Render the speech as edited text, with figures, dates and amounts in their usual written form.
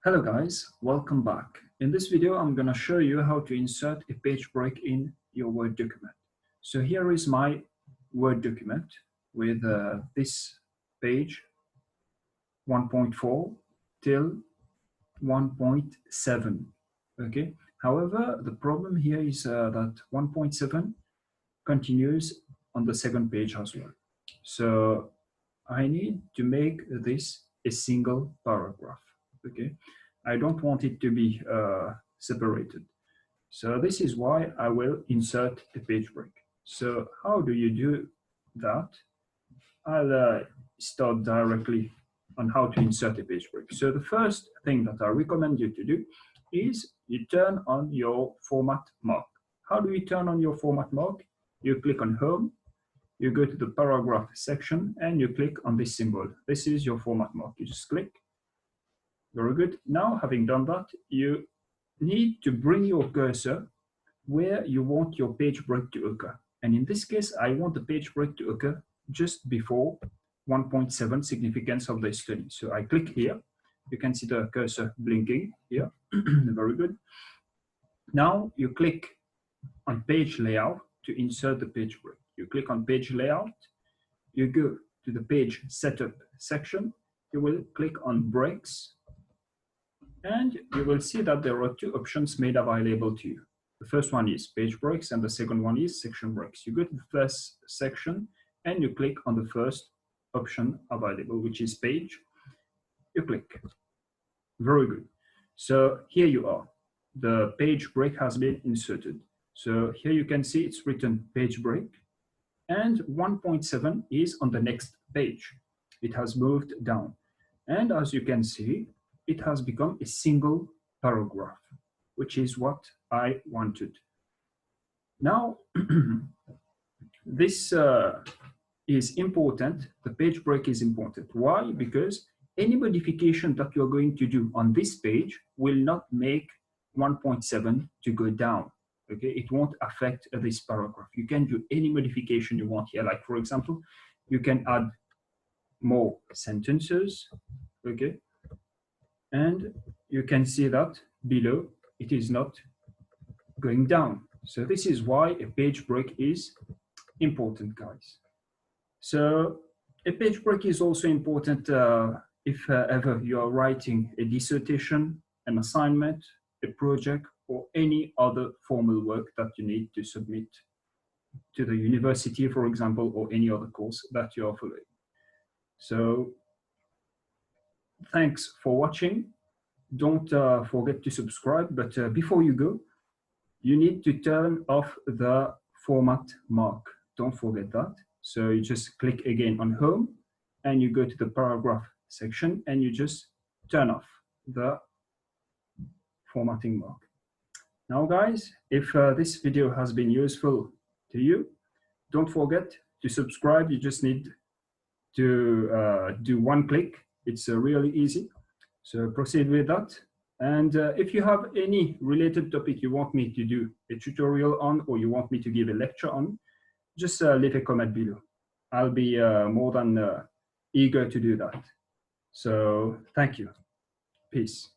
Hello guys, welcome back. In this video, I'm going to show you how to insert a page break in your Word document. So here is my Word document with this page 1.4 till 1.7. Okay. However, the problem here is that 1.7 continues on the second page as well. So I need to make this a single paragraph. Okay, I don't want it to be separated. So this is why I will insert a page break. So how do you do that? I'll start directly on how to insert a page break. So the first thing that I recommend you to do is you turn on your format mark. How do you turn on your format mark? You click on Home, you go to the paragraph section, and you click on this symbol. This is your format mark. You just click. Very good. Now, having done that, you need to bring your cursor where you want your page break to occur. And in this case, I want the page break to occur just before 1.7 significance of the study. So I click here. You can see the cursor blinking here. Very good. Now you click on page layout to insert the page break. You click on page layout. You go to the page setup section. You will click on breaks. And you will see that there are two options made available to you. The first one is page breaks, and the second one is section breaks. You go to the first section, and you click on the first option available, which is page. You click. Very good. So here you are. The page break has been inserted. So here you can see it's written page break, and 1.7 is on the next page. It has moved down. And as you can see, it has become a single paragraph, which is what I wanted. Now, this is important. The page break is important. Why? Because any modification that you're going to do on this page will not make 1.7 to go down. Okay, it won't affect this paragraph. You can do any modification you want here. Like, for example, you can add more sentences. Okay. And you can see that below, it is not going down. So this is why a page break is important, guys. So a page break is also important if ever you are writing a dissertation, an assignment, a project, or any other formal work that you need to submit to the university, for example, or any other course that you are following. So thanks for watching. Don't forget to subscribe, but before you go, you need to turn off the format mark. Don't forget that. So you just click again on Home, and you go to the paragraph section, and you just turn off the formatting mark. Now, guys, if this video has been useful to you, don't forget to subscribe. You just need to do one click. It's really easy. So proceed with that. And if you have any related topic you want me to do a tutorial on, or you want me to give a lecture on, just leave a comment below. I'll be more than eager to do that. So thank you. Peace.